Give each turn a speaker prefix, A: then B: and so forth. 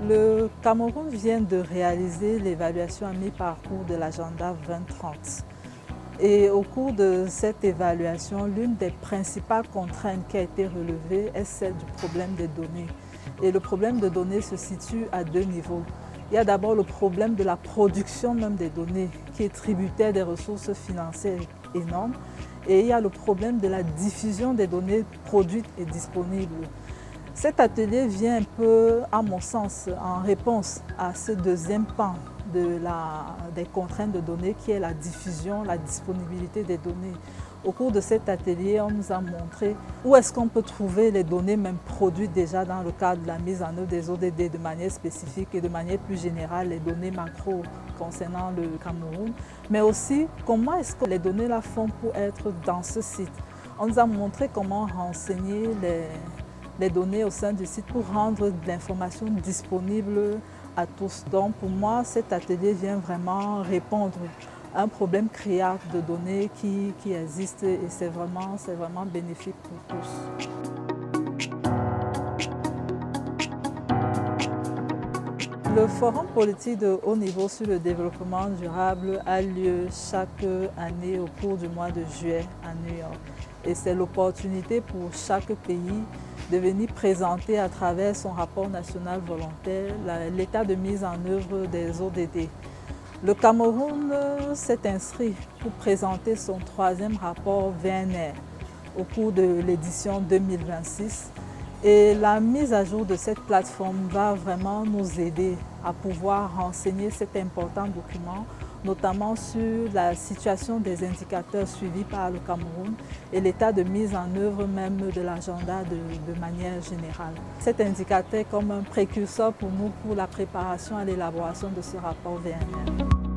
A: Le Cameroun vient de réaliser l'évaluation à mi-parcours de l'agenda 2030. Et au cours de cette évaluation, l'une des principales contraintes qui a été relevée est celle du problème des données. Et le problème des données se situe à deux niveaux. Il y a d'abord le problème de la production même des données, qui est tributaire des ressources financières énormes. Et il y a le problème de la diffusion des données produites et disponibles. Cet atelier vient un peu, à mon sens, en réponse à ce deuxième pan des contraintes de données qui est la diffusion, la disponibilité des données. Au cours de cet atelier, on nous a montré où est-ce qu'on peut trouver les données même produites déjà dans le cadre de la mise en œuvre des ODD de manière spécifique et de manière plus générale, les données macro concernant le Cameroun, mais aussi comment est-ce que les données là font pour être dans ce site. On nous a montré comment renseigner les données au sein du site pour rendre l'information disponible à tous. Donc pour moi, cet atelier vient vraiment répondre à un problème créable de données qui existe et c'est vraiment bénéfique pour tous. Le forum politique de haut niveau sur le développement durable a lieu chaque année au cours du mois de juillet à New York. Et c'est l'opportunité pour chaque pays de venir présenter à travers son rapport national volontaire l'état de mise en œuvre des ODD. Le Cameroun s'est inscrit pour présenter son troisième rapport VNR au cours de l'édition 2026. Et la mise à jour de cette plateforme va vraiment nous aider à pouvoir renseigner cet important document, notamment sur la situation des indicateurs suivis par le Cameroun et l'état de mise en œuvre même de l'agenda de manière générale. Cet indicateur est comme un précurseur pour nous pour la préparation et l'élaboration de ce rapport VNR.